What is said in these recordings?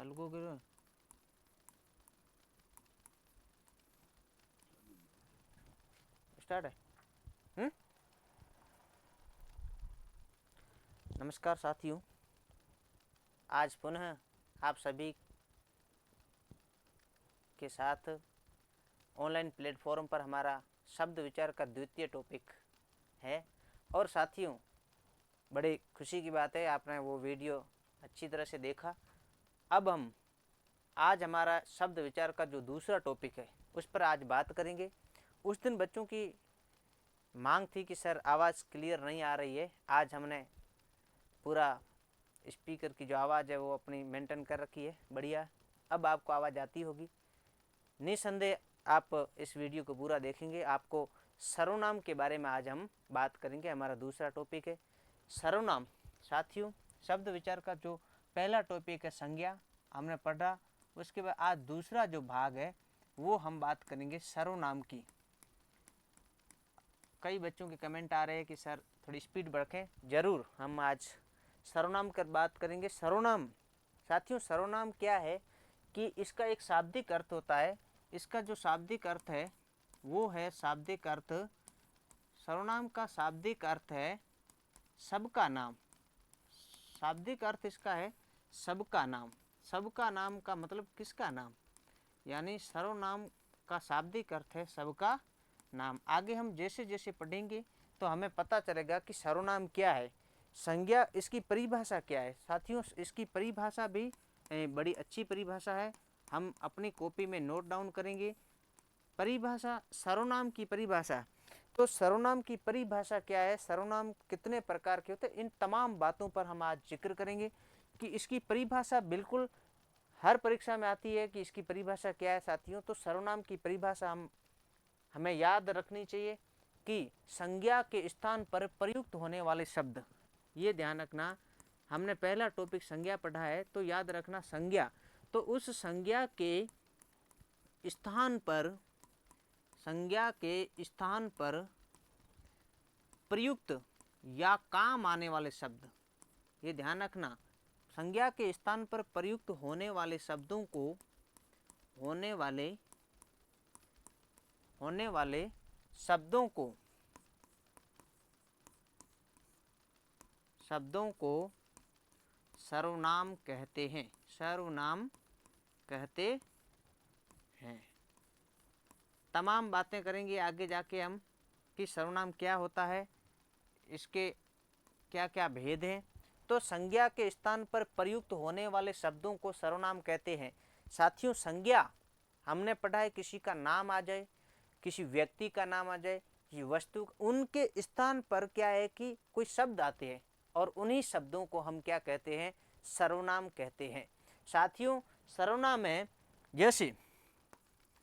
चालू को करो। स्टार्ट है। नमस्कार साथियों, आज पुनः आप सभी के साथ ऑनलाइन प्लेटफॉर्म पर हमारा शब्द विचार का द्वितीय टॉपिक है। और साथियों, बड़ी खुशी की बात है, आपने वो वीडियो अच्छी तरह से देखा। अब हम आज हमारा शब्द विचार का जो दूसरा टॉपिक है उस पर आज बात करेंगे। उस दिन बच्चों की मांग थी कि सर आवाज़ क्लियर नहीं आ रही है। आज हमने पूरा स्पीकर की जो आवाज़ है वो अपनी मेंटेन कर रखी है, बढ़िया। अब आपको आवाज़ आती होगी निसंदेह। आप इस वीडियो को पूरा देखेंगे, आपको सर्वनाम के बारे में आज हम बात करेंगे। हमारा दूसरा टॉपिक है सर्वनाम। साथियों, शब्द विचार का जो पहला टॉपिक है संज्ञा हमने पढ़ा, उसके बाद आज दूसरा जो भाग है वो हम बात करेंगे सर्वनाम की। कई बच्चों के कमेंट आ रहे हैं कि सर थोड़ी स्पीड बढ़ाएं। जरूर हम आज सर्वनाम कर बात करेंगे। सर्वनाम साथियों, सर्वनाम क्या है कि इसका एक शाब्दिक अर्थ होता है। इसका जो शाब्दिक अर्थ है वो है शाब्दिक अर्थ। सर्वनाम का शाब्दिक अर्थ है सबका नाम। शाब्दिक अर्थ इसका है सबका नाम। सबका नाम का मतलब किसका नाम, यानी सर्वनाम का शाब्दिक अर्थ है सबका नाम। आगे हम जैसे जैसे पढ़ेंगे तो हमें पता चलेगा कि सर्वनाम क्या है, संज्ञा इसकी परिभाषा क्या है। साथियों, इसकी परिभाषा भी बड़ी अच्छी परिभाषा है, हम अपनी कॉपी में नोट डाउन करेंगे। परिभाषा, सर्वनाम की परिभाषा। तो सर्वनाम की परिभाषा क्या है, सर्वनाम कितने प्रकार के होते हैं, इन तमाम बातों पर हम आज जिक्र करेंगे कि इसकी परिभाषा बिल्कुल हर परीक्षा में आती है कि इसकी परिभाषा क्या है। साथियों, तो सर्वनाम की परिभाषा हमें याद रखनी चाहिए कि संज्ञा के स्थान पर प्रयुक्त होने वाले शब्द, ये ध्यान रखना। हमने पहला टॉपिक संज्ञा पढ़ा है, तो याद रखना संज्ञा। तो उस संज्ञा के स्थान पर, संज्ञा के स्थान पर प्रयुक्त या काम आने वाले शब्द, ये ध्यान रखना। संज्ञा के स्थान पर प्रयुक्त होने वाले शब्दों को, होने वाले शब्दों को सर्वनाम कहते हैं। सर्वनाम कहते हैं। तमाम बातें करेंगे आगे जाके हम कि सर्वनाम क्या होता है, इसके क्या क्या भेद हैं। तो संज्ञा के स्थान पर प्रयुक्त होने वाले शब्दों को सर्वनाम कहते हैं। साथियों, संज्ञा हमने पढ़ा है किसी का नाम आ जाए, किसी व्यक्ति का नाम आ जाए, किसी वस्तु, उनके स्थान पर क्या है कि कोई शब्द आते हैं और उन्हीं शब्दों को हम क्या कहते हैं, सर्वनाम कहते हैं। साथियों, सर्वनाम है जैसे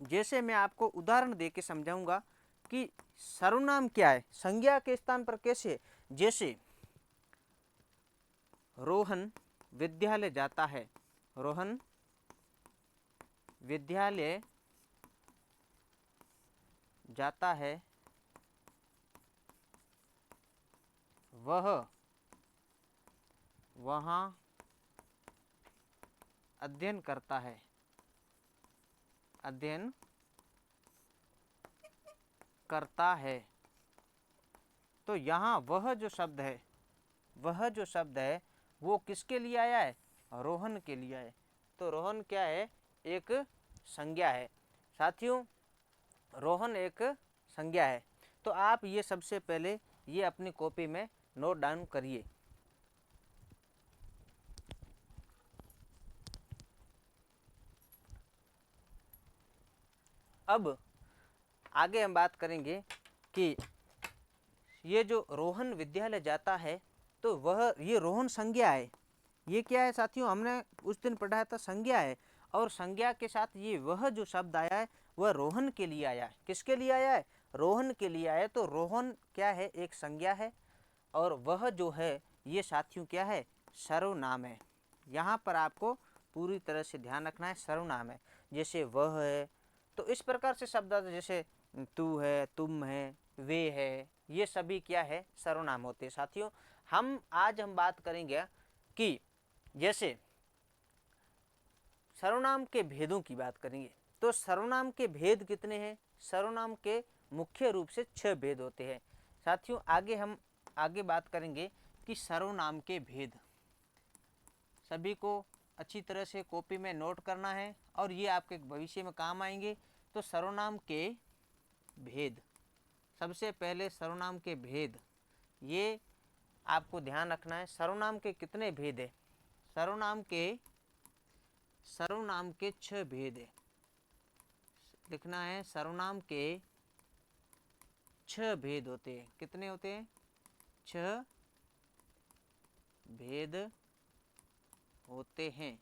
जैसे मैं आपको उदाहरण दे के समझाऊंगा कि सर्वनाम क्या है संज्ञा के स्थान पर कैसे। जैसे रोहन विद्यालय जाता है, रोहन विद्यालय जाता है, वह वहाँ अध्ययन करता है, अध्ययन करता है। तो यहाँ वह जो शब्द है, वह जो शब्द है वो किसके लिए आया है, रोहन के लिए है। तो रोहन क्या है, एक संज्ञा है। साथियों, रोहन एक संज्ञा है। तो आप ये सबसे पहले ये अपनी कॉपी में नोट डाउन करिए। अब आगे हम बात करेंगे कि ये जो रोहन विद्यालय जाता है, तो वह, ये रोहन संज्ञा है। ये क्या है साथियों, हमने उस दिन पढ़ा था संज्ञा है, और संज्ञा के साथ ये वह जो शब्द आया है वह रोहन के लिए आया है। किसके लिए आया है, रोहन के लिए आया है। तो रोहन क्या है, एक संज्ञा है, और वह जो है ये साथियों क्या है, सर्वनाम है। यहाँ पर आपको पूरी तरह से ध्यान रखना है, सर्वनाम है। जैसे वह है, तो इस प्रकार से शब्द आते, जैसे तू है, तुम है, वे है, ये सभी क्या है, सर्वनाम होते हैं। साथियों, हम बात करेंगे कि जैसे सर्वनाम के भेदों की बात करेंगे। तो सर्वनाम के भेद कितने हैं? सर्वनाम के मुख्य रूप से 6 भेद होते हैं। साथियों आगे हम बात करेंगे कि सर्वनाम के भेद। सभी को अच्छी तरह से कॉपी में नोट करना है और ये आपके भविष्य में काम आएंगे। तो सर्वनाम के भेद, सबसे पहले सर्वनाम के भेद, ये आपको ध्यान रखना है। सर्वनाम के कितने भेद है? सर्वनाम के 6 भेद है। लिखना है, सर्वनाम के 6 भेद होते हैं। कितने होते हैं? 6 भेद होते हैं।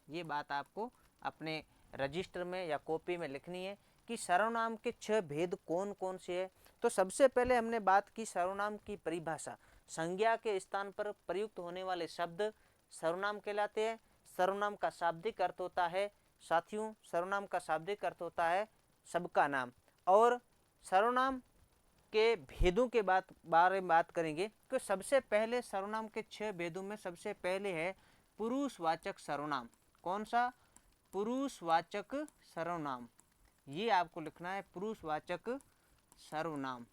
ये बात आपको अपने रजिस्टर में या कॉपी में लिखनी है कि सर्वनाम के 6 भेद कौन कौन से हैं। तो सबसे पहले हमने बात की सर्वनाम की परिभाषा। संज्ञा के स्थान पर प्रयुक्त होने वाले शब्द सर्वनाम कहलाते हैं। सर्वनाम का शाब्दिक अर्थ होता है, साथियों, सर्वनाम का शाब्दिक अर्थ होता है सबका नाम। और सर्वनाम के भेदों के बारे में बात करेंगे तो सबसे पहले सर्वनाम के 6 भेदों में सबसे पहले है पुरुषवाचक सर्वनाम। कौन सा? पुरुषवाचक सर्वनाम। ये आपको लिखना है, पुरुषवाचक सर्वनाम।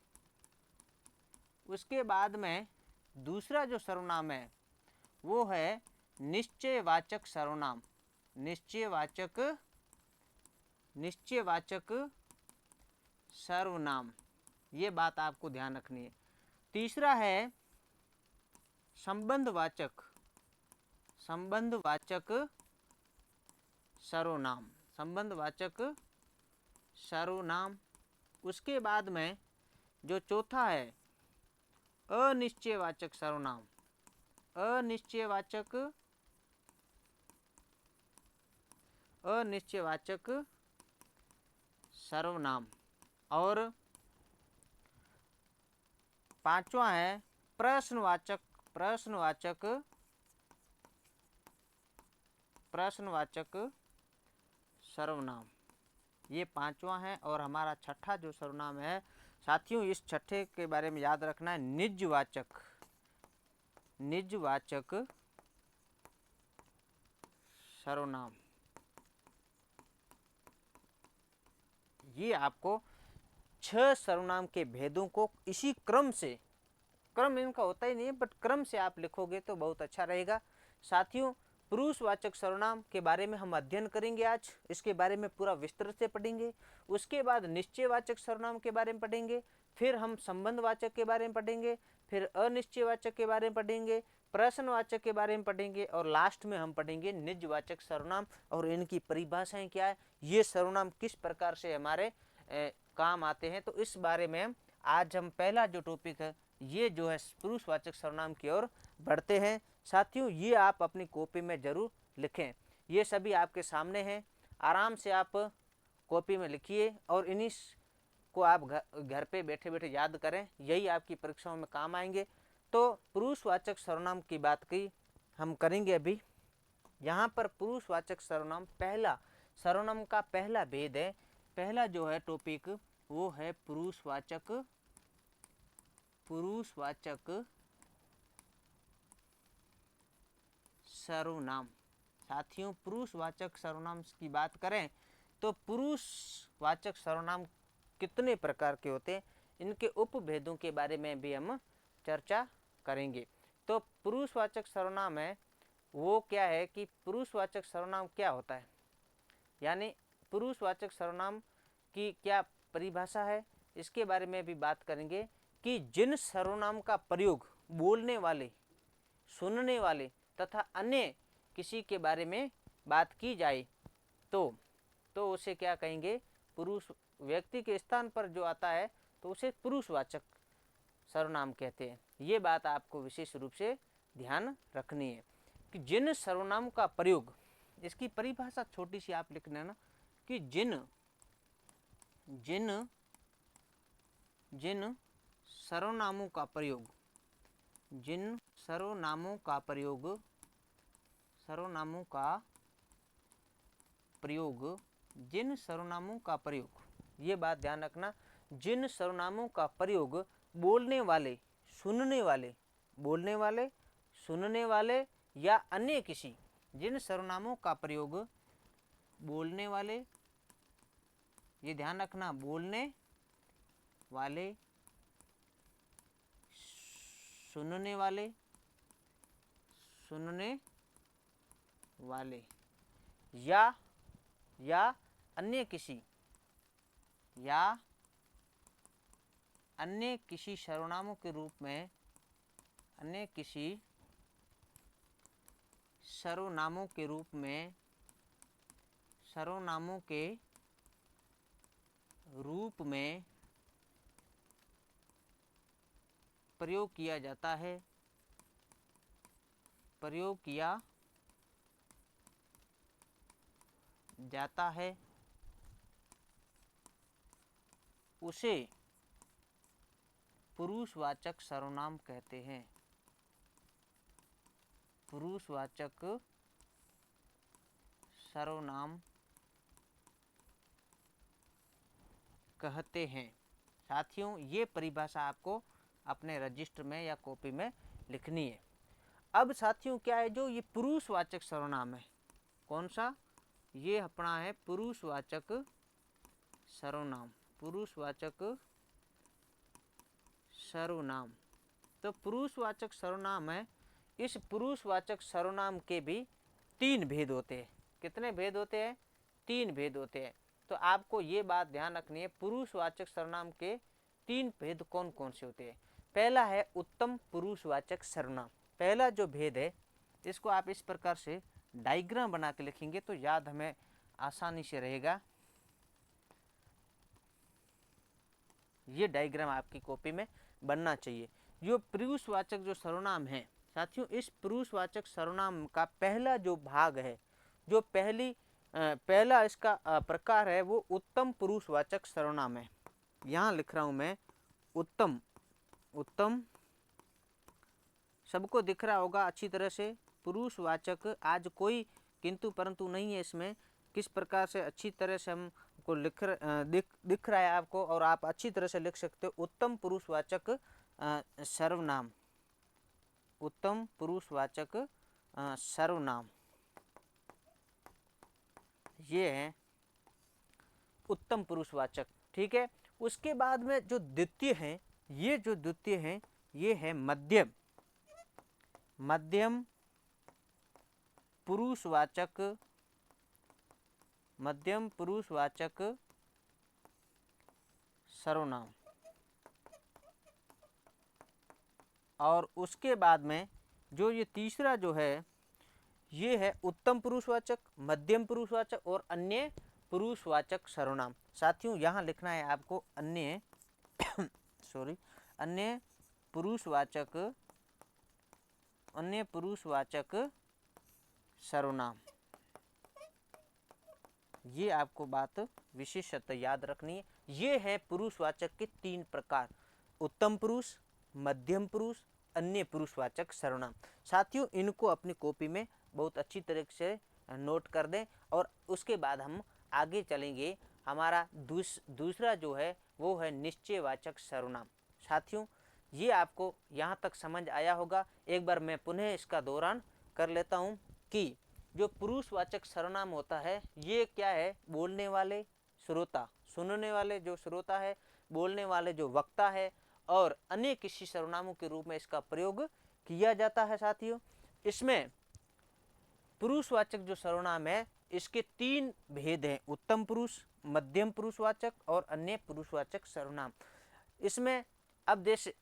उसके बाद में दूसरा जो सर्वनाम है वो है निश्चयवाचक सर्वनाम। निश्चयवाचक सर्वनाम, ये बात आपको ध्यान रखनी है। तीसरा है संबंधवाचक सर्वनाम। संबंधवाचक सर्वनाम। उसके बाद में जो चौथा है अनिश्चयवाचक सर्वनाम। अनिश्चयवाचक सर्वनाम। और पांचवा है प्रश्नवाचक सर्वनाम। ये पांचवा है। और हमारा छठा जो सर्वनाम है साथियों, इस छठे के बारे में याद रखना है, निजवाचक सर्वनाम। ये आपको 6 सर्वनाम के भेदों को इसी क्रम से, क्रम इनका होता ही नहीं है बट क्रम से आप लिखोगे तो बहुत अच्छा रहेगा। साथियों पुरुषवाचक सर्वनाम के बारे में हम अध्ययन करेंगे आज, इसके बारे में पूरा विस्तृत से पढ़ेंगे। उसके बाद निश्चयवाचक सर्वनाम के बारे में पढ़ेंगे, फिर हम संबंधवाचक के बारे में पढ़ेंगे, फिर अनिश्चयवाचक के बारे में पढ़ेंगे, प्रश्नवाचक के बारे में पढ़ेंगे और लास्ट में हम पढ़ेंगे निजवाचक सर्वनाम और इनकी परिभाषाएं क्या है, ये सर्वनाम किस प्रकार से हमारे काम आते हैं। तो इस बारे में आज हम पहला जो टॉपिक है ये जो है पुरुषवाचक सर्वनाम की ओर बढ़ते हैं। साथियों ये आप अपनी कॉपी में जरूर लिखें। ये सभी आपके सामने हैं, आराम से आप कॉपी में लिखिए और इन्हीं को आप घर पे बैठे बैठे याद करें, यही आपकी परीक्षाओं में काम आएंगे। तो पुरुषवाचक सर्वनाम की बात की हम करेंगे अभी। यहाँ पर पुरुषवाचक सर्वनाम, पहला सर्वनाम का पहला भेद है, पहला जो है टॉपिक वो है पुरुषवाचक सर्वनाम। साथियों पुरुषवाचक सर्वनाम की बात करें तो पुरुषवाचक सर्वनाम कितने प्रकार के होते हैं, इनके उपभेदों के बारे में भी हम चर्चा करेंगे। तो पुरुषवाचक सर्वनाम है वो क्या है कि पुरुषवाचक सर्वनाम क्या होता है, यानी पुरुषवाचक सर्वनाम की क्या परिभाषा है, इसके बारे में भी बात करेंगे कि जिन सर्वनाम का प्रयोग बोलने वाले, सुनने वाले तथा अन्य किसी के बारे में बात की जाए तो उसे क्या कहेंगे, पुरुष व्यक्ति के स्थान पर जो आता है तो उसे पुरुषवाचक सर्वनाम कहते हैं। ये बात आपको विशेष रूप से ध्यान रखनी है कि जिन सर्वनाम का प्रयोग, इसकी परिभाषा छोटी सी आप लिख लेना कि जिन सर्वनामों का प्रयोग, जिन सर्वनामों का प्रयोग, ये बात ध्यान रखना, जिन सर्वनामों का प्रयोग बोलने वाले, सुनने वाले या अन्य किसी, जिन सर्वनामों का प्रयोग बोलने वाले, ये ध्यान रखना, बोलने वाले, सुनने वाले, सुनने वाले, या अन्य किसी, या अन्य किसी सर्वनामों के रूप में, अन्य किसी सर्वनामों के रूप में, सर्वनामों के रूप में प्रयोग किया जाता है, प्रयोग किया जाता है, उसे पुरुषवाचक सर्वनाम कहते हैं, पुरुषवाचक सर्वनाम कहते हैं। साथियों, ये परिभाषा आपको अपने रजिस्टर में या कॉपी में लिखनी है। अब साथियों क्या है, जो ये पुरुषवाचक सर्वनाम है, कौन सा, ये अपना है पुरुषवाचक सर्वनाम, पुरुषवाचक सर्वनाम। तो पुरुषवाचक सर्वनाम है, इस पुरुषवाचक सर्वनाम के भी 3 भेद होते हैं। कितने भेद होते हैं? 3 भेद होते हैं। तो आपको ये बात ध्यान रखनी है, पुरुषवाचक सर्वनाम के 3 भेद कौन कौन से होते हैं। पहला है उत्तम पुरुषवाचक सर्वनाम। पहला जो भेद है, इसको आप इस प्रकार से डायग्राम बना के लिखेंगे तो याद हमें आसानी से रहेगा। ये डायग्राम आपकी कॉपी में बनना चाहिए। जो पुरुषवाचक जो सर्वनाम है साथियों, इस पुरुषवाचक सर्वनाम का पहला जो भाग है, जो पहला इसका प्रकार है, वो उत्तम पुरुषवाचक सर्वनाम है। यहाँ लिख रहा हूं मैं उत्तम, उत्तम, सबको दिख रहा होगा अच्छी तरह से। पुरुषवाचक, आज कोई किंतु परंतु नहीं है इसमें, किस प्रकार से अच्छी तरह से हमको दिख रहा है आपको, और आप अच्छी तरह से लिख सकते हो। उत्तम पुरुषवाचक सर्वनाम, उत्तम पुरुषवाचक सर्वनाम, ये है उत्तम पुरुषवाचक। ठीक है। उसके बाद में जो द्वितीय है, ये जो द्वितीय है, ये है मध्यम, मध्यम पुरुषवाचक, मध्यम पुरुषवाचक सर्वनाम। और उसके बाद में जो ये तीसरा जो है, ये है उत्तम पुरुषवाचक, मध्यम पुरुषवाचक और अन्य पुरुषवाचक सर्वनाम। साथियों, यहाँ लिखना है आपको अन्य अन्य पुरुषवाचक, अन्य पुरुषवाचक सर्वनाम। ये आपको बात विशेषतः याद रखनी है। ये है पुरुषवाचक के 3 प्रकार, उत्तम पुरुष, मध्यम पुरुष, अन्य पुरुषवाचक सर्वनाम। साथियों, इनको अपनी कॉपी में बहुत अच्छी तरह से नोट कर दें। और उसके बाद हम आगे चलेंगे। हमारा दूसरा जो है वो है निश्चयवाचक सर्वनाम। साथियों, ये आपको यहाँ तक समझ आया होगा। एक बार मैं पुनः इसका दोहरान कर लेता हूँ कि जो पुरुषवाचक सर्वनाम होता है, ये क्या है, बोलने वाले, श्रोता, सुनने वाले जो श्रोता है, बोलने वाले जो वक्ता है, और अन्य किसी सर्वनामों के रूप में इसका प्रयोग किया जाता है। साथियों, इसमें पुरुषवाचक जो सर्वनाम है, इसके 3 भेद हैं, उत्तम पुरुष, मध्यम पुरुषवाचक और अन्य पुरुषवाचक सर्वनाम। इसमें अब जैसे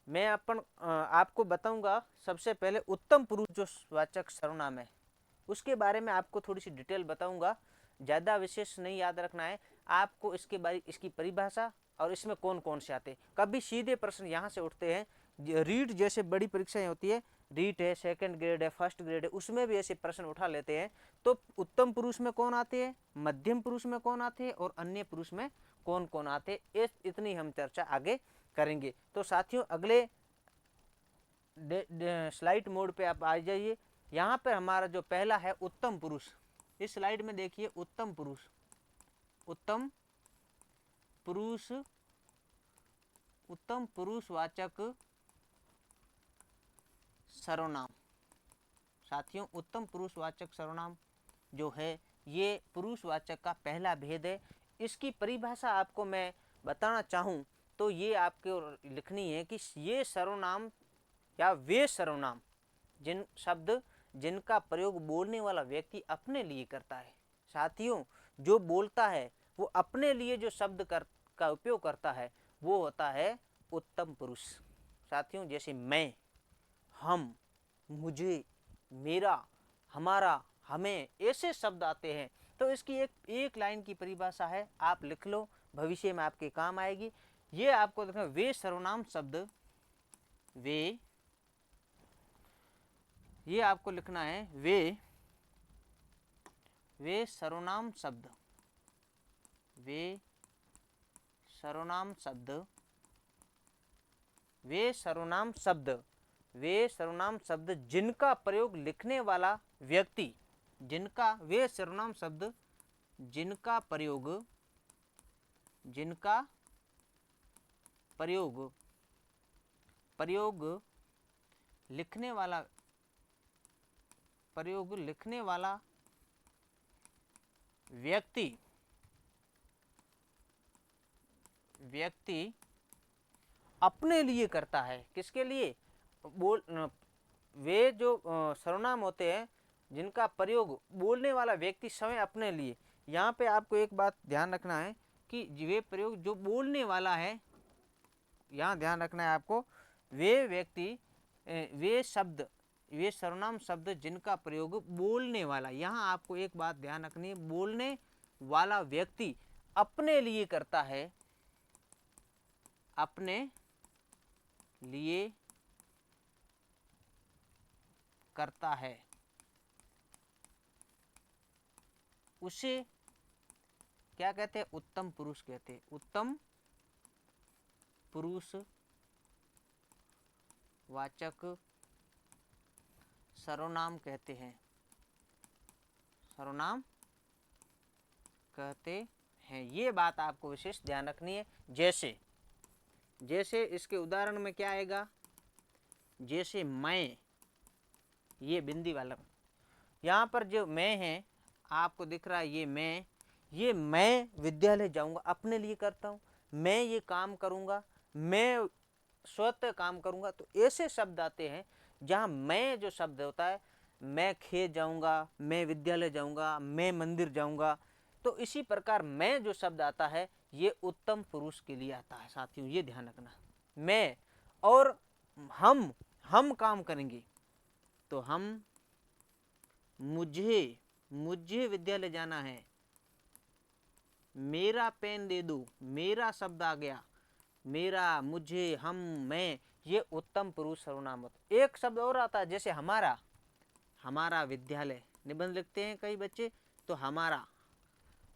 मैं आपको बताऊंगा, सबसे पहले उत्तम पुरुष जो वाचक सर्वनाम है उसके बारे में आपको थोड़ी सी डिटेल बताऊंगा। ज़्यादा विशेष नहीं याद रखना है आपको, इसके बारे इसकी परिभाषा और इसमें कौन कौन से आते हैं। कभी सीधे प्रश्न यहाँ से उठते हैं, रीट जैसे बड़ी परीक्षाएं होती है, रीट है, सेकंड ग्रेड है, फर्स्ट ग्रेड है, उसमें भी ऐसे प्रश्न उठा लेते हैं। तो उत्तम पुरुष में कौन आते हैं, मध्यम पुरुष में कौन आते हैं और अन्य पुरुष में कौन कौन आते हैं, इतनी हम चर्चा आगे करेंगे। तो साथियों, अगले स्लाइड मोड पे आप आ जाइए। यहाँ पर हमारा जो पहला है उत्तम पुरुष, इस स्लाइड में देखिए, उत्तम पुरुष, उत्तम पुरुष, उत्तम पुरुषवाचक सर्वनाम। साथियों, उत्तम पुरुषवाचक सर्वनाम जो है ये पुरुषवाचक का पहला भेद है। इसकी परिभाषा आपको मैं बताना चाहूँ तो ये आपको लिखनी है कि ये सर्वनाम या वे सर्वनाम जिन शब्द जिनका प्रयोग बोलने वाला व्यक्ति अपने लिए करता है। साथियों, जो बोलता है वो अपने लिए जो शब्द का उपयोग करता है वो होता है उत्तम पुरुष। साथियों, जैसे मैं, हम, मुझे, मेरा, हमारा, हमें, ऐसे शब्द आते हैं। तो इसकी एक लाइन की परिभाषा है, आप लिख लो, भविष्य में आपके काम आएगी। ये आपको देखना, वे सर्वनाम शब्द, वे, ये आपको लिखना है वे सर्वनाम शब्द, वे सर्वनाम शब्द, वे सर्वनाम शब्द, वे सर्वनाम शब्द जिनका प्रयोग लिखने वाला व्यक्ति, जिनका, वे सर्वनाम शब्द जिनका प्रयोग, जिनका प्रयोग, प्रयोग लिखने वाला, प्रयोग लिखने वाला व्यक्ति, व्यक्ति अपने लिए करता है। किसके लिए? बोल, वे जो सर्वनाम होते हैं जिनका प्रयोग बोलने वाला व्यक्ति स्वयं अपने लिए। यहाँ पे आपको एक बात ध्यान रखना है कि वे प्रयोग जो बोलने वाला है, यहाँ ध्यान रखना है आपको, वे व्यक्ति, वे शब्द, वे सर्वनाम शब्द जिनका प्रयोग बोलने वाला, यहाँ आपको एक बात ध्यान रखनी है, बोलने वाला व्यक्ति अपने लिए करता है, अपने लिए करता है, उसे क्या कहते हैं? उत्तम पुरुष कहते हैं। उत्तम पुरुष वाचक सर्वनाम कहते हैं, सर्वनाम कहते हैं। ये बात आपको विशेष ध्यान रखनी है। जैसे, जैसे इसके उदाहरण में क्या आएगा? जैसे मैं, ये बिंदी वाला, यहाँ पर जो मैं है आपको दिख रहा है, ये मैं विद्यालय जाऊंगा अपने लिए करता हूँ, मैं ये काम करूंगा, मैं स्वतः काम करूंगा। तो ऐसे शब्द आते हैं जहाँ मैं जो शब्द होता है, मैं खेत जाऊंगा, मैं विद्यालय जाऊंगा, मैं मंदिर जाऊंगा। तो इसी प्रकार मैं जो शब्द आता है ये उत्तम पुरुष के लिए आता है। साथियों, ये ध्यान रखना, मैं और हम काम करेंगे तो हम, मुझे विद्यालय जाना है, मेरा पेन दे दो, मेरा शब्द आ गया, मेरा, मुझे, हम, मैं, ये उत्तम पुरुष सर्वनाम होता है। एक शब्द और आता है, जैसे हमारा, हमारा विद्यालय, निबंध लिखते हैं कई बच्चे, तो हमारा,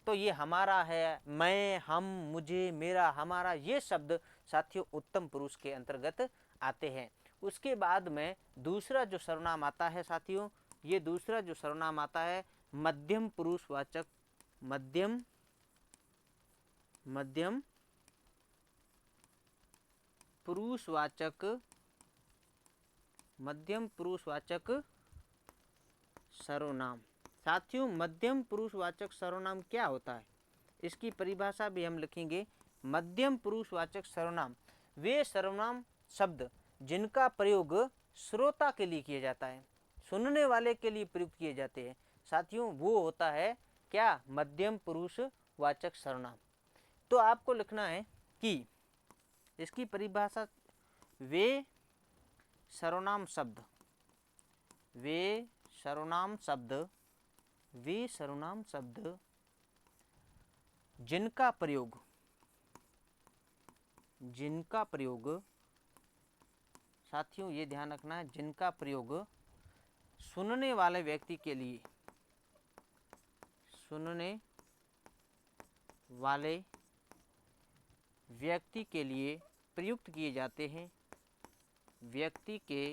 तो ये हमारा है, मैं, हम, मुझे, मेरा, हमारा, ये शब्द साथियों उत्तम पुरुष के अंतर्गत आते हैं। उसके बाद में दूसरा जो सर्वनाम आता है साथियों, ये दूसरा जो सर्वनाम आता है मध्यम पुरुषवाचक, मध्यम पुरुषवाचक, मध्यम पुरुषवाचक सर्वनाम। साथियों, मध्यम पुरुषवाचक सर्वनाम क्या होता है? इसकी परिभाषा भी हम लिखेंगे। मध्यम पुरुषवाचक सर्वनाम वे सर्वनाम शब्द जिनका प्रयोग श्रोता के लिए किया जाता है, सुनने वाले के लिए प्रयुक्त किए जाते हैं। साथियों, वो होता है क्या? मध्यम पुरुषवाचक सर्वनाम। तो आपको लिखना है कि इसकी परिभाषा, वे सर्वनाम शब्द, वे सर्वनाम शब्द, वे सर्वनाम शब्द जिनका प्रयोग, जिनका प्रयोग, साथियों ये ध्यान रखना है, जिनका प्रयोग सुनने वाले व्यक्ति के लिए, सुनने वाले व्यक्ति के लिए प्रयुक्त किए जाते हैं, व्यक्ति के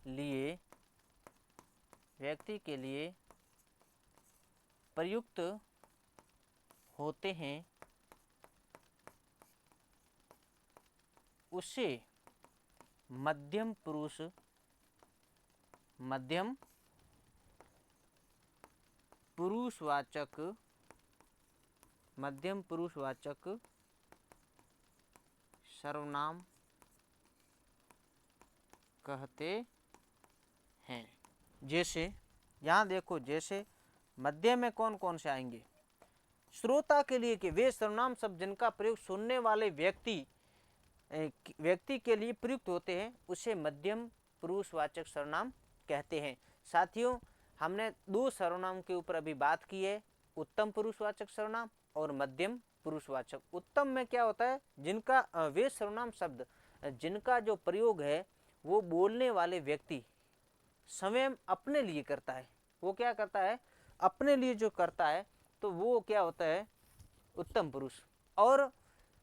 लिए, व्यक्ति के लिए प्रयुक्त होते हैं, उसे मध्यम पुरुष, मध्यम पुरुषवाचक, मध्यम पुरुषवाचक सर्वनाम कहते हैं। जैसे यहाँ देखो, जैसे मध्य में कौन कौन से आएंगे श्रोता के लिए कि वे सर्वनाम शब्द जिनका प्रयोग सुनने वाले व्यक्ति के लिए प्रयुक्त होते हैं उसे मध्यम पुरुषवाचक सर्वनाम कहते हैं। साथियों, हमने दो सर्वनाम के ऊपर अभी बात की है, उत्तम पुरुषवाचक सर्वनाम और मध्यम पुरुषवाचक। उत्तम में क्या होता है, जिनका वे सर्वनाम शब्द जिनका जो प्रयोग है वो बोलने वाले व्यक्ति स्वयं अपने लिए करता है। वो क्या करता है, अपने लिए जो करता है तो वो क्या होता है, उत्तम पुरुष। और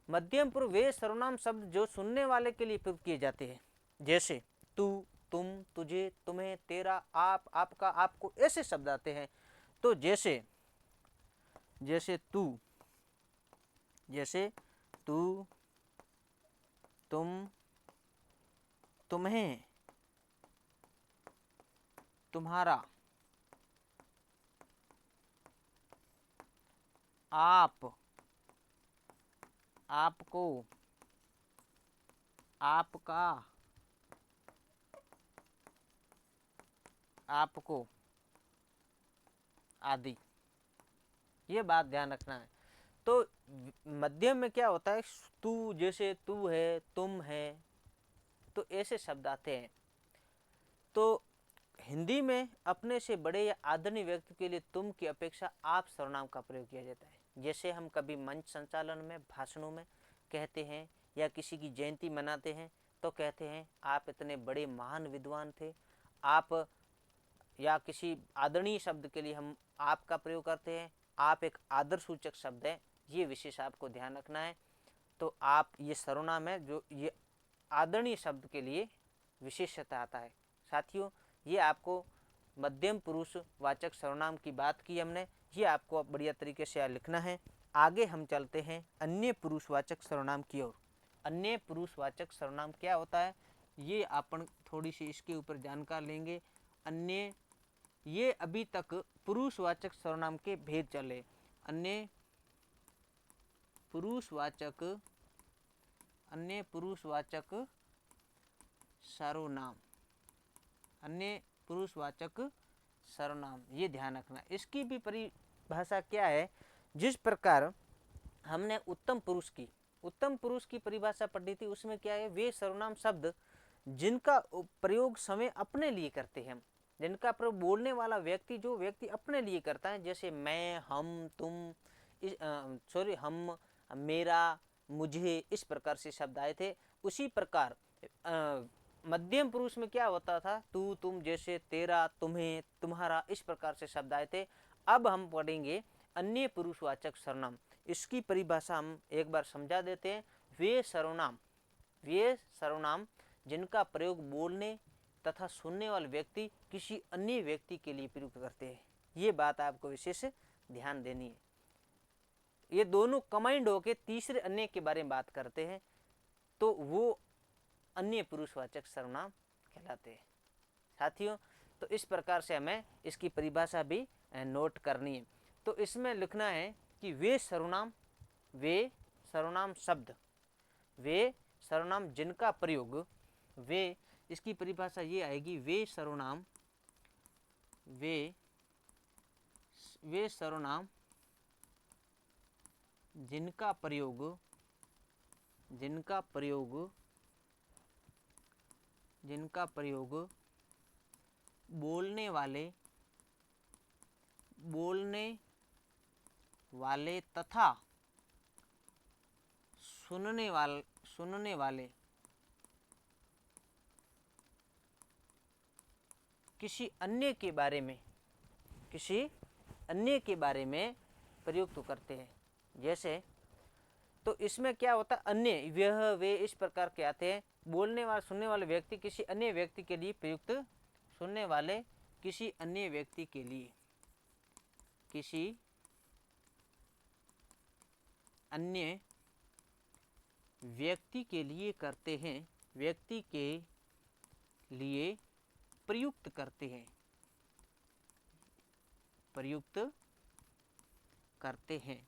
मध्यम पुरुष वे सर्वनाम शब्द जो सुनने वाले के लिए प्रयोग किए जाते हैं, जैसे तू, तुम, तुझे, तुम्हें, तेरा, आप, आपका, आपको, ऐसे शब्द आते हैं। तो जैसे तू, जैसे तू, तुम, तुम्हें, तुम्हारा, आप, आपको, आपका, आपको आदि, ये बात ध्यान रखना है। तो मध्यम में क्या होता है, तू, जैसे तू है, तुम है, तो ऐसे शब्द आते हैं। तो हिंदी में अपने से बड़े या आदरणीय व्यक्ति के लिए तुम की अपेक्षा आप सर्वनाम का प्रयोग किया जाता है। जैसे हम कभी मंच संचालन में, भाषणों में कहते हैं या किसी की जयंती मनाते हैं तो कहते हैं आप इतने बड़े महान विद्वान थे, आप, या किसी आदरणीय शब्द के लिए हम आपका प्रयोग करते हैं। आप एक आदर सूचक शब्द है, ये विशेष आपको ध्यान रखना है। तो आप, ये सर्वनाम है जो ये आदरणीय शब्द के लिए विशेषता आता है। साथियों, ये आपको मध्यम पुरुष वाचक सर्वनाम की बात की हमने, ये आपको बढ़िया तरीके से लिखना है। आगे हम चलते हैं अन्य पुरुषवाचक सर्वनाम की ओर। अन्य पुरुषवाचक सर्वनाम क्या होता है, ये अपन थोड़ी सी इसके ऊपर जानकारी लेंगे। अन्य, ये अभी तक पुरुषवाचक सर्वनाम के भेद चले। अन्य पुरुषवाचक सर्वनाम, अन्य पुरुषवाचक सर्वनाम, ये ध्यान रखना। इसकी भी परिभाषा क्या है, जिस प्रकार हमने उत्तम पुरुष की परिभाषा पढ़ी थी, उसमें क्या है, वे सर्वनाम शब्द जिनका प्रयोग समय अपने लिए करते हैं, जिनका प्रयोग बोलने वाला व्यक्ति, जो व्यक्ति अपने लिए करता है, जैसे मैं, हम, तुम, हम, मेरा, मुझे, इस प्रकार से शब्द आए थे। उसी प्रकार मध्यम पुरुष में क्या होता था, तू, तुम, जैसे, तेरा, तुम्हें, तुम्हारा, इस प्रकार से शब्द आए थे। अब हम पढ़ेंगे अन्य पुरुषवाचक सर्वनाम। इसकी परिभाषा हम एक बार समझा देते हैं। वे सर्वनाम जिनका प्रयोग बोलने तथा सुनने वाले व्यक्ति किसी अन्य व्यक्ति के लिए प्रयुक्त करते हैं, ये बात आपको विशेष ध्यान देनी है। ये दोनों कमांड होके तीसरे अन्य के बारे में बात करते हैं, तो वो अन्य पुरुषवाचक सर्वनाम कहलाते हैं। साथियों, तो इस प्रकार से हमें इसकी परिभाषा भी नोट करनी है। तो इसमें लिखना है कि वे सर्वनाम शब्द, वे सर्वनाम जिनका प्रयोग, वे, इसकी परिभाषा ये आएगी, वे सर्वनाम जिनका प्रयोग बोलने वाले तथा सुनने वाले किसी अन्य के बारे में प्रयुक्त करते हैं। जैसे, तो इसमें क्या होता है, अन्य, वह, वे, इस प्रकार के आते हैं। बोलने वाले, सुनने वाले व्यक्ति किसी अन्य व्यक्ति के लिए प्रयुक्त, सुनने वाले किसी अन्य व्यक्ति के लिए, किसी अन्य व्यक्ति के लिए करते हैं, व्यक्ति के लिए प्रयुक्त करते हैं, प्रयुक्त करते हैं।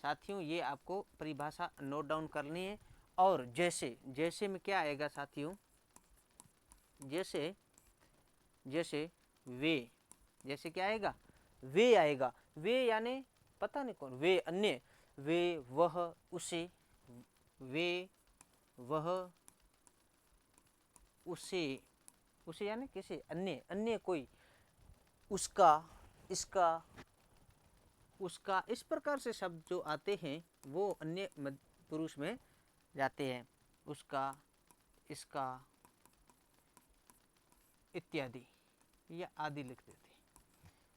साथियों ये आपको परिभाषा नोट डाउन करनी है। और जैसे जैसे में क्या आएगा साथियों, जैसे जैसे वे, जैसे क्या आएगा, वे आएगा। वे यानी पता नहीं कौन, वे अन्य, वे वह उसे, वे वह उसे, उसे यानी किसी अन्य, अन्य कोई, उसका, इसका, उसका, इस प्रकार से शब्द जो आते हैं वो अन्य पुरुष में जाते हैं। उसका, इसका इत्यादि या आदि लिख देते हैं।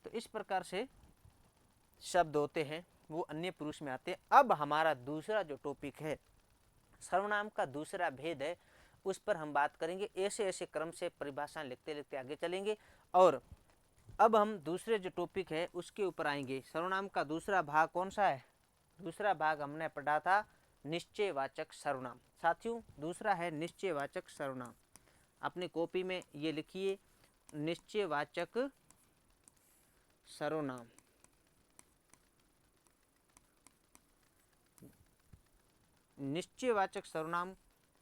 तो इस प्रकार से शब्द होते हैं वो अन्य पुरुष में आते हैं। अब हमारा दूसरा जो टॉपिक है, सर्वनाम का दूसरा भेद है, उस पर हम बात करेंगे। ऐसे ऐसे क्रम से परिभाषाएं लिखते लिखते आगे चलेंगे। और अब हम दूसरे जो टॉपिक है उसके ऊपर आएंगे। सर्वनाम का दूसरा भाग कौन सा है? दूसरा भाग हमने पढ़ा था निश्चयवाचक सर्वनाम। साथियों दूसरा है निश्चयवाचक सर्वनाम। अपनी कॉपी में ये लिखिए, निश्चयवाचक सर्वनाम। निश्चयवाचक सर्वनाम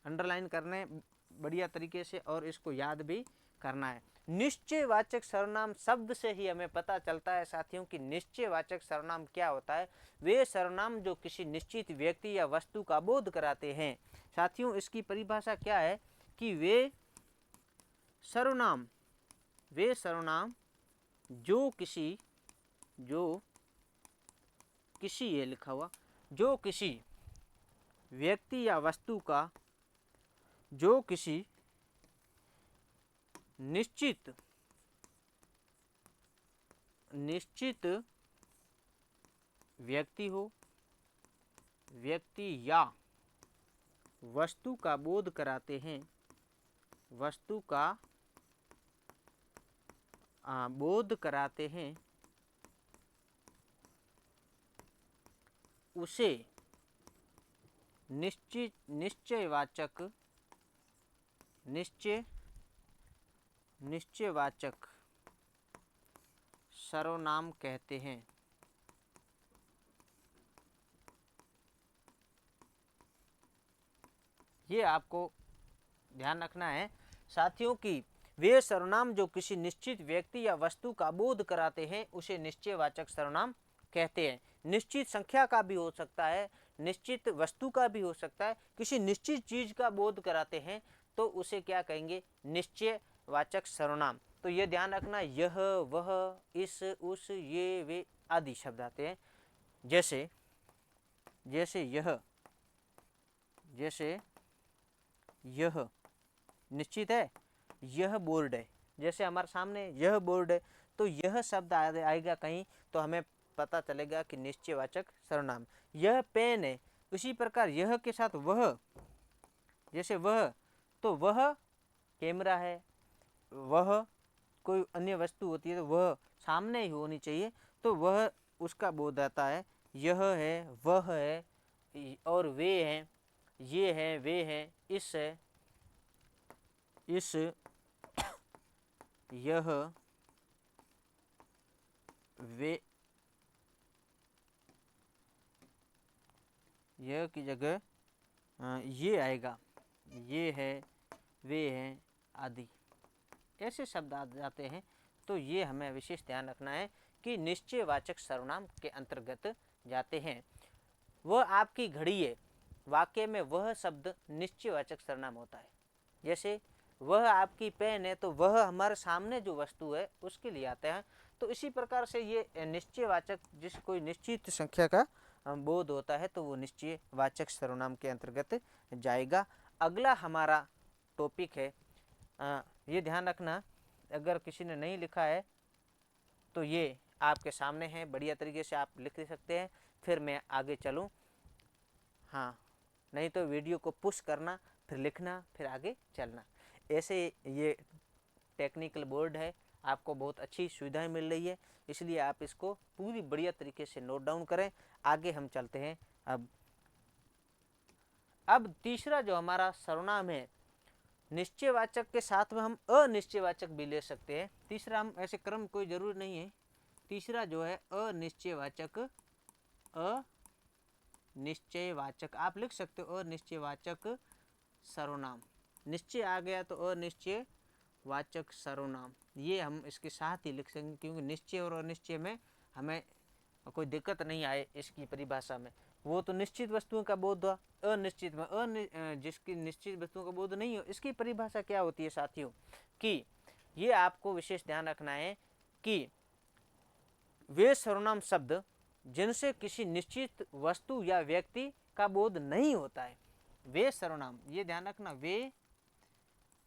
अंडरलाइन करने बढ़िया तरीके से और इसको याद भी करना है। निश्चयवाचक सर्वनाम शब्द से ही हमें पता चलता है साथियों कि निश्चयवाचक सर्वनाम क्या होता है। वे सर्वनाम जो किसी निश्चित व्यक्ति या वस्तु का बोध कराते हैं। साथियों इसकी परिभाषा क्या है कि वे सर्वनाम जो किसी ये लिखा हुआ, जो किसी व्यक्ति या वस्तु का, जो किसी निश्चित व्यक्ति हो, व्यक्ति या वस्तु का बोध कराते हैं, वस्तु का बोध कराते हैं, उसे निश्चयवाचक सर्वनाम कहते हैं। ये आपको ध्यान रखना है साथियों कि वे सर्वनाम जो किसी निश्चित व्यक्ति या वस्तु का बोध कराते हैं उसे निश्चयवाचक सर्वनाम कहते हैं। निश्चित संख्या का भी हो सकता है, निश्चित वस्तु का भी हो सकता है, किसी निश्चित चीज का बोध कराते हैं तो उसे क्या कहेंगे? निश्चयवाचक सर्वनाम। तो ये ध्यान रखना, यह, वह, इस, उस, ये, वे आदि शब्द आते हैं। जैसे यह निश्चित है, यह बोर्ड है। जैसे हमारे सामने यह बोर्ड है तो यह शब्द आएगा कहीं तो हमें पता चलेगा कि निश्चयवाचक सर्वनाम। यह पेन है, उसी प्रकार यह के साथ वह, जैसे वह, तो वह कैमरा है, वह कोई अन्य वस्तु होती है तो वह सामने ही होनी चाहिए तो वह उसका बोध आता है। यह है, वह है और वे हैं, ये हैं, वे हैं, इस है, इस, यह, वे, यह की जगह ये आएगा, ये है, वे हैं आदि ऐसे शब्द आ जाते हैं। तो ये हमें विशेष ध्यान रखना है कि निश्चयवाचक सर्वनाम के अंतर्गत जाते हैं। वह आपकी घड़ी है, वाक्य में वह शब्द निश्चयवाचक सर्वनाम होता है। जैसे वह आपकी पेन है तो वह हमारे सामने जो वस्तु है उसके लिए आता है। तो इसी प्रकार से ये निश्चयवाचक जिस कोई निश्चित संख्या का बोध होता है तो वो निश्चयवाचक सर्वनाम के अंतर्गत जाएगा। अगला हमारा टॉपिक है, ये ध्यान रखना अगर किसी ने नहीं लिखा है तो ये आपके सामने है, बढ़िया तरीके से आप लिख सकते हैं, फिर मैं आगे चलूँ। हाँ, नहीं तो वीडियो को पुश करना, फिर लिखना, फिर आगे चलना। ऐसे ये टेक्निकल बोर्ड है, आपको बहुत अच्छी सुविधाएं मिल रही है, इसलिए आप इसको पूरी बढ़िया तरीके से नोट डाउन करें। आगे हम चलते हैं। अब तीसरा जो हमारा सर्वनाम है, निश्चयवाचक के साथ में हम अनिश्चयवाचक भी ले सकते हैं। तीसरा हम ऐसे क्रम कोई जरूरी नहीं है, तीसरा जो है अनिश्चयवाचक, अनिश्चयवाचक आप लिख सकते हो अनिश्चयवाचक सर्वनाम। निश्चय आ गया तो अनिश्चयवाचक सर्वनाम, ये हम इसके साथ ही लिख सकेंगे, क्योंकि निश्चय और अनिश्चय में हमें कोई दिक्कत नहीं आए इसकी परिभाषा में। वो तो निश्चित वस्तुओं का बोध हुआ, अनिश्चित में जिसकी निश्चित वस्तुओं का बोध नहीं हो, इसकी परिभाषा क्या होती है साथियों, कि ये आपको विशेष ध्यान रखना है कि वे सर्वनाम शब्द जिनसे किसी निश्चित वस्तु या व्यक्ति का बोध नहीं होता है, वे सर्वनाम, ये ध्यान रखना, वे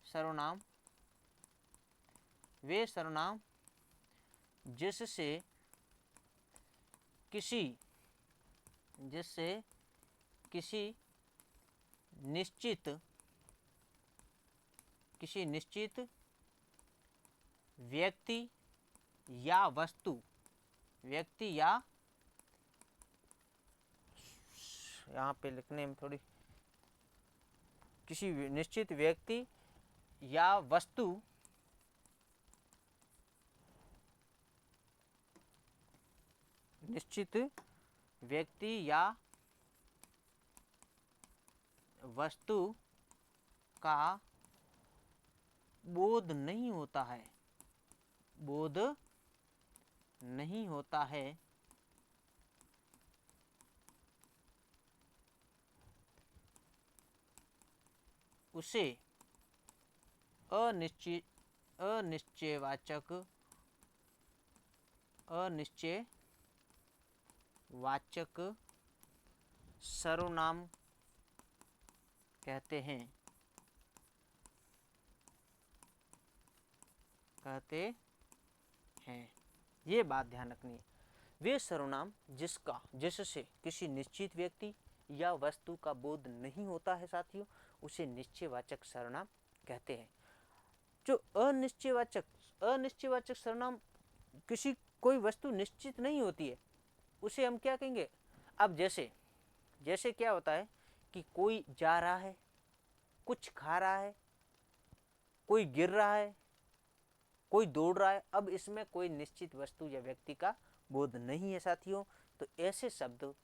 सर्वनाम जिससे किसी निश्चित व्यक्ति या वस्तु, यहाँ पे लिखने में थोड़ी, किसी निश्चित व्यक्ति या वस्तु का बोध नहीं होता है, उसे अनिश्चयवाचक सर्वनाम कहते हैं। ये बात ध्यान रखनी है। वे सर्वनाम जिससे किसी निश्चित व्यक्ति या वस्तु का बोध नहीं होता है साथियों, उसे निश्चयवाचक सर्वनाम कहते हैं। जो अनिश्चयवाचक सर्वनाम, कोई वस्तु निश्चित नहीं होती है, उसे हम क्या कहेंगे। अब जैसे क्या होता है कि कोई जा रहा है, कुछ खा रहा है, कोई गिर रहा है, कोई दौड़ रहा है, अब इसमें कोई निश्चित वस्तु या व्यक्ति का बोध नहीं है साथियों, तो ऐसे शब्द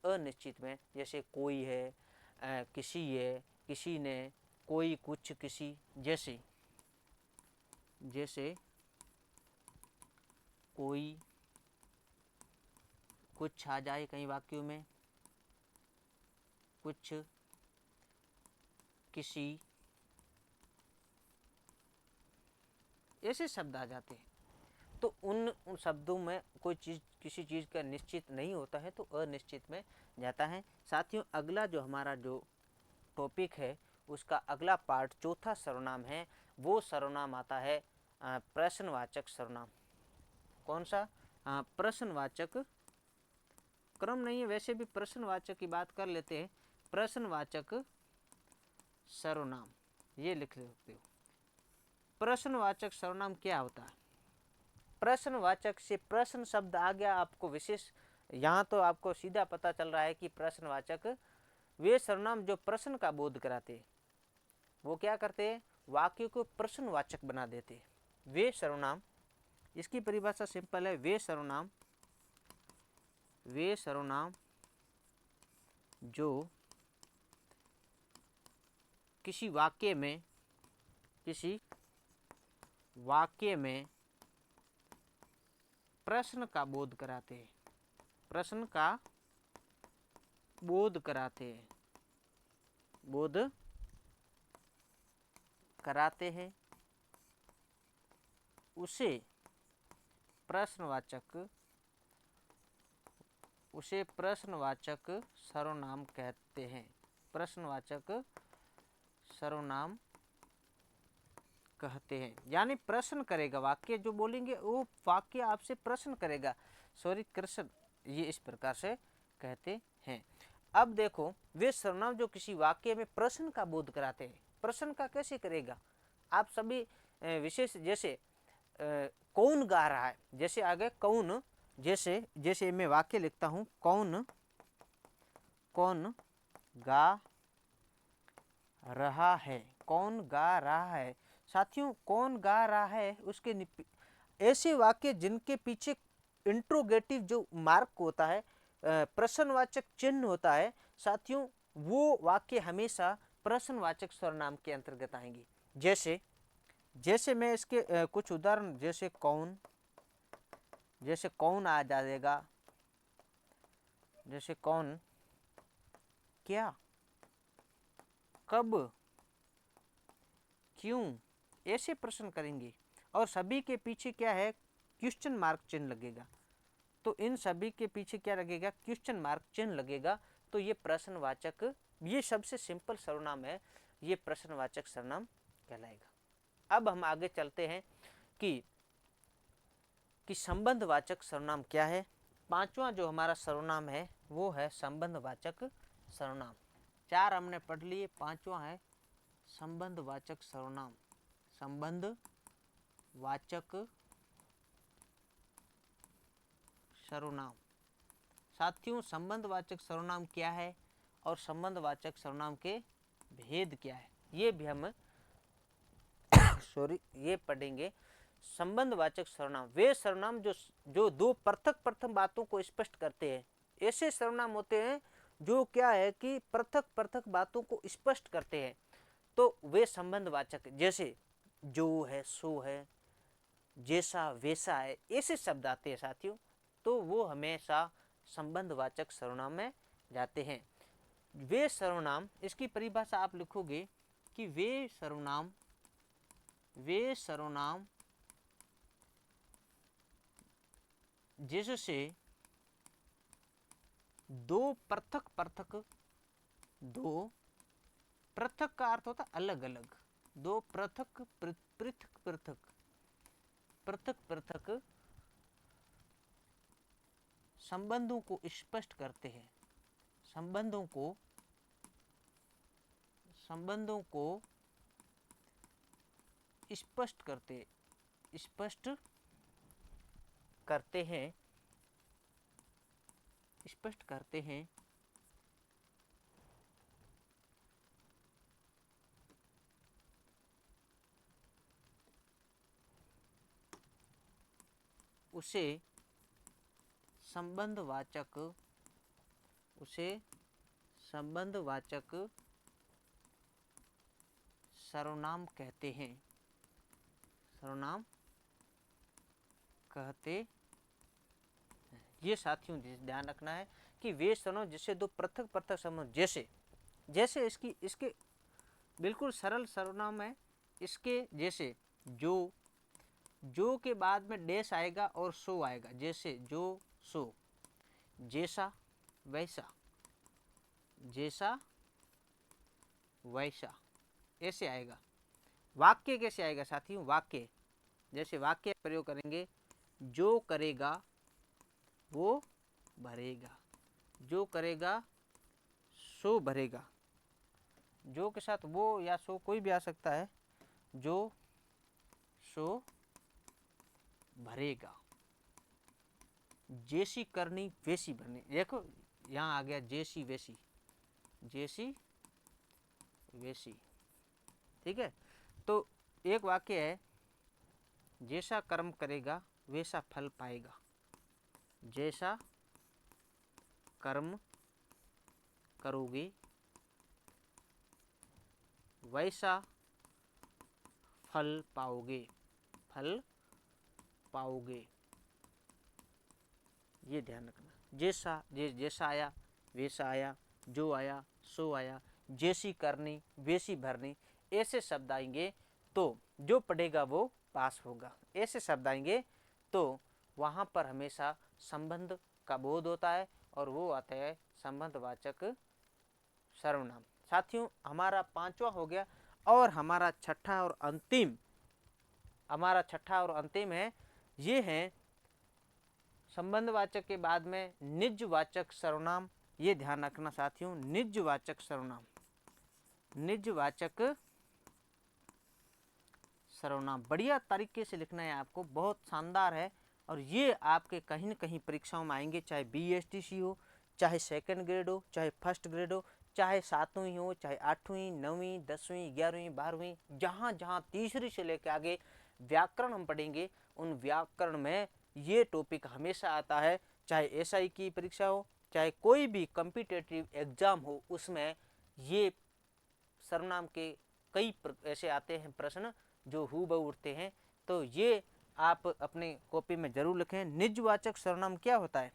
अनिश्चित में, जैसे कोई है, किसी है, किसी ने, कोई, कुछ, किसी, जैसे कोई, कुछ आ जाए कई वाक्यों में, कुछ, किसी, ऐसे शब्द आ जाते हैं। तो उन शब्दों में कोई चीज़, किसी चीज़ का निश्चित नहीं होता है, तो अनिश्चित में जाता है। साथियों, अगला जो हमारा जो टॉपिक है, उसका अगला पार्ट चौथा सर्वनाम है, वो सर्वनाम आता है प्रश्नवाचक सर्वनाम। कौन सा? प्रश्नवाचक, क्रम नहीं है, वैसे भी प्रश्नवाचक की बात कर लेते हैं। प्रश्नवाचक सर्वनाम, ये लिख सकते हो। प्रश्नवाचक सर्वनाम क्या होता है? प्रश्नवाचक से प्रश्न शब्द आ गया, आपको विशेष, यहाँ तो आपको सीधा पता चल रहा है कि प्रश्नवाचक वे सर्वनाम जो प्रश्न का बोध कराते, वो क्या करते हैं, वाक्य को प्रश्नवाचक बना देते। वे सर्वनाम, इसकी परिभाषा सिंपल है, वे सर्वनाम जो किसी वाक्य में प्रश्न का बोध कराते हैं, प्रश्न का बोध कराते हैं, उसे प्रश्नवाचक सर्वनाम कहते हैं। प्रश्नवाचक सर्वनाम कहते हैं, यानी प्रश्न करेगा, वाक्य जो बोलेंगे वो वाक्य आपसे प्रश्न करेगा। सॉरी कृष्ण, ये इस प्रकार से कहते हैं। अब देखो, वे सर्वनाम जो किसी वाक्य में प्रश्न का बोध कराते हैं, प्रश्न का कैसे करेगा, आप सभी विशेष, जैसे कौन गा रहा है, जैसे आगे कौन, जैसे मैं वाक्य लिखता हूं, कौन गा रहा है, कौन गा रहा है। साथियों, कौन गा रहा है, उसके ऐसे वाक्य जिनके पीछे इंट्रोगेटिव जो मार्क होता है, प्रश्नवाचक चिन्ह होता है साथियों, वो वाक्य हमेशा प्रश्नवाचक सर्वनाम के अंतर्गत आएंगे। जैसे मैं इसके कुछ उदाहरण, जैसे कौन आ जाएगा, जैसे कौन, क्या, कब, क्यों, ऐसे प्रश्न करेंगे और सभी के पीछे क्या है, क्वेश्चन मार्क चिन्ह लगेगा। तो इन सभी के पीछे क्या लगेगा, क्वेश्चन मार्क चिन्ह लगेगा। तो ये प्रश्नवाचक, ये सबसे सिंपल सर्वनाम है, ये प्रश्नवाचक सर्वनाम कहलाएगा। अब हम आगे चलते हैं कि संबंधवाचक सर्वनाम क्या है। पांचवा जो हमारा सर्वनाम है वो है संबंधवाचक सर्वनाम। चार हमने पढ़ लिए, पांचवा है संबंधवाचक सर्वनाम। संबंधवाचक सर्वनाम। साथियों, संबंधवाचक सर्वनाम क्या है और संबंधवाचक सर्वनाम के भेद क्या है, ये भी हम ये पढ़ेंगे। संबंधवाचक सर्वनाम वे सर्वनाम जो दो पृथक बातों को स्पष्ट करते हैं। ऐसे सर्वनाम होते हैं जो क्या है कि पृथक बातों को स्पष्ट करते हैं, तो वे संबंधवाचक, जैसे जो है, सो है, जैसा वैसा है, ऐसे शब्द आते हैं साथियों, तो वो हमेशा संबंधवाचक सर्वनाम में जाते हैं। वे सर्वनाम, इसकी परिभाषा आप लिखोगे कि वे सर्वनाम जिससे दो पृथक का अर्थ होता अलग अलग, दो पृथक संबंधों को स्पष्ट करते हैं, संबंधों को स्पष्ट करते हैं उसे संबंधवाचक सर्वनाम कहते हैं। ये साथियों ध्यान रखना है कि वे सर्वनाम जिससे दो पृथक संबंध, जैसे इसके बिल्कुल सरल सर्वनाम है। इसके जैसे जो के बाद में डैश आएगा और सो आएगा, जैसे जो सो, जैसा वैसा ऐसे आएगा। वाक्य कैसे आएगा साथियों, वाक्य जैसे वाक्य प्रयोग करेंगे, जो करेगा वो भरेगा, जो करेगा सो भरेगा, जो के साथ वो या सो कोई भी आ सकता है, जो सो भरेगा, जैसी करनी वैसी भरनी। देखो यहाँ आ गया जैसी वैसी, ठीक है। तो एक वाक्य है, जैसा कर्म करेगा वैसा फल पाएगा, जैसा कर्म करोगे वैसा फल पाओगे, ये ध्यान रखना। जैसा आया वैसा आया, जो आया सो आया, जैसी करनी वैसी भरनी, ऐसे शब्द आएंगे तो जो पढ़ेगा वो पास होगा। ऐसे शब्द आएंगे तो वहाँ पर हमेशा संबंध का बोध होता है और वो आता है संबंधवाचक सर्वनाम। साथियों, हमारा पांचवा हो गया और हमारा छठा और अंतिम है, ये है संबंधवाचक के बाद में निजवाचक सर्वनाम। ये ध्यान रखना साथियों, निजवाचक सर्वनाम बढ़िया तरीके से लिखना है आपको, बहुत शानदार है। और ये आपके कहीं न कहीं परीक्षाओं में आएंगे, चाहे BSTC हो, चाहे सेकंड ग्रेड हो, चाहे फर्स्ट ग्रेड हो, चाहे 7वीं हो, चाहे 8वीं, 9वीं, 10वीं, 11वीं, 12वीं, जहाँ तीसरी से लेकर आगे व्याकरण हम पढ़ेंगे, उन व्याकरण में ये टॉपिक हमेशा आता है, चाहे एसआई की परीक्षा हो, चाहे कोई भी कॉम्पिटिटिव एग्जाम हो, उसमें ये सर्वनाम के कई ऐसे आते हैं प्रश्न जो हूबहू उठते हैं। तो ये आप अपने कॉपी में जरूर लिखें। निजवाचक सर्वनाम क्या होता है?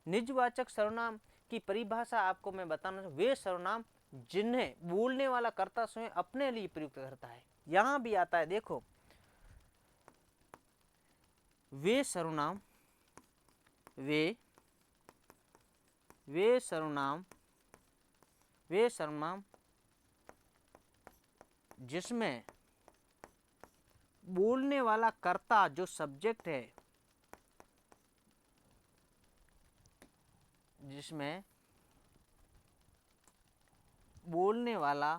निजवाचक सर्वनाम की परिभाषा आपको मैं बताना, वे सर्वनाम जिन्हें बोलने वाला कर्ता स्वयं अपने लिए प्रयुक्त करता है। यहां भी आता है, देखो, वे सर्वनाम वे सर्वनाम जिसमें बोलने वाला कर्ता जो सब्जेक्ट है, जिसमें बोलने वाला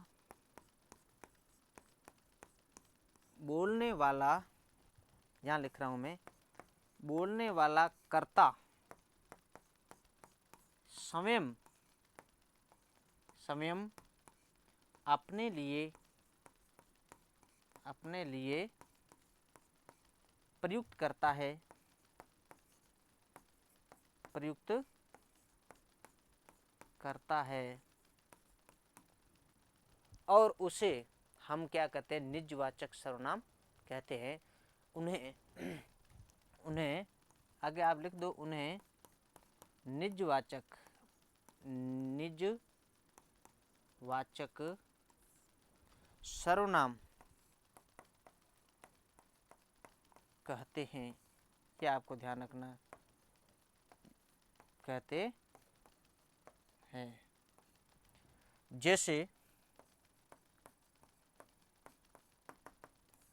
यहां लिख रहा हूं मैं, बोलने वाला कर्ता स्वयं अपने लिए प्रयुक्त करता है और उसे हम क्या कहते हैं? निजवाचक सर्वनाम कहते हैं। उन्हें आगे आप लिख दो, उन्हें निजवाचक सर्वनाम कहते हैं। क्या आपको ध्यान रखना, कहते हैं। जैसे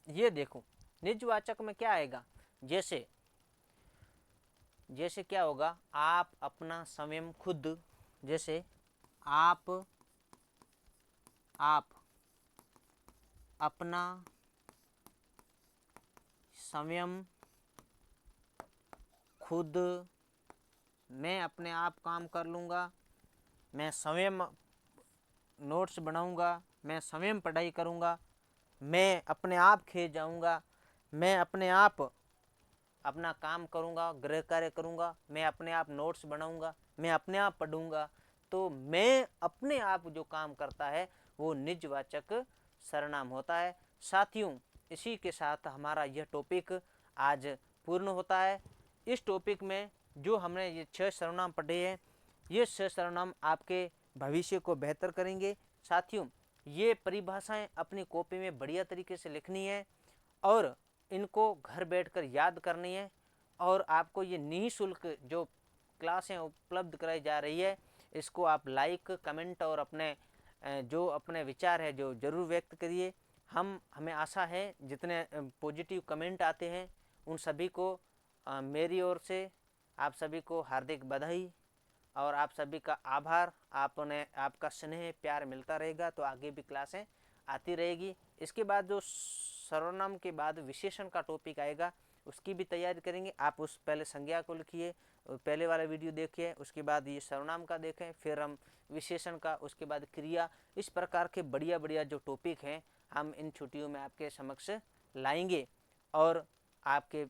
ये देखो, निजवाचक में क्या आएगा? जैसे क्या होगा? आप अपना स्वयं खुद, जैसे आप अपना स्वयं खुद, मैं अपने आप काम कर लूँगा, मैं स्वयं नोट्स बनाऊँगा, मैं स्वयं पढ़ाई करूँगा, मैं अपने आप खेत जाऊँगा, मैं अपने आप अपना काम करूँगा, गृह कार्य करूँगा, मैं अपने आप नोट्स बनाऊँगा, मैं अपने आप पढ़ूँगा। तो मैं अपने आप जो काम करता है वो निजवाचक सर्वनाम होता है। साथियों, इसी के साथ हमारा यह टॉपिक आज पूर्ण होता है। इस टॉपिक में जो हमने ये 6 सर्वनाम पढ़े हैं, ये 6 सर्वनाम आपके भविष्य को बेहतर करेंगे। साथियों, ये परिभाषाएं अपनी कॉपी में बढ़िया तरीके से लिखनी है और इनको घर बैठकर याद करनी है। और आपको ये निःशुल्क जो क्लासें उपलब्ध कराई जा रही है, इसको आप लाइक, कमेंट और अपने जो अपने विचार है जो ज़रूर व्यक्त करिए। हमें आशा है जितने पॉजिटिव कमेंट आते हैं उन सभी को मेरी ओर से आप सभी को हार्दिक बधाई और आप सभी का आभार। आपका स्नेह प्यार मिलता रहेगा तो आगे भी क्लासें आती रहेगी। इसके बाद जो सर्वनाम के बाद विशेषण का टॉपिक आएगा उसकी भी तैयारी करेंगे। आप उस पहले संज्ञा को लिखिए, पहले वाला वीडियो देखिए, उसके बाद ये सर्वनाम का देखें, फिर हम विशेषण का, उसके बाद क्रिया। इस प्रकार के बढ़िया बढ़िया जो टॉपिक हैं हम इन छुट्टियों में आपके समक्ष लाएंगे और आपके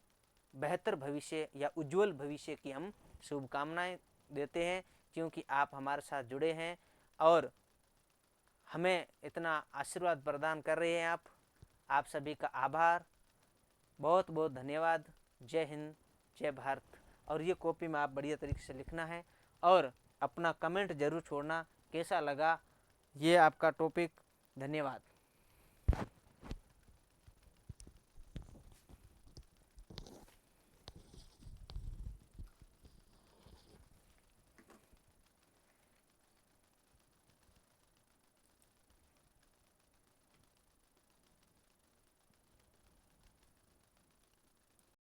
बेहतर भविष्य या उज्जवल भविष्य की हम शुभकामनाएं देते हैं, क्योंकि आप हमारे साथ जुड़े हैं और हमें इतना आशीर्वाद प्रदान कर रहे हैं। आप सभी का आभार, बहुत बहुत धन्यवाद। जय हिंद, जय भारत। और ये कॉपी में आप बढ़िया तरीके से लिखना है और अपना कमेंट ज़रूर छोड़ना कैसा लगा ये आपका टॉपिक। धन्यवाद।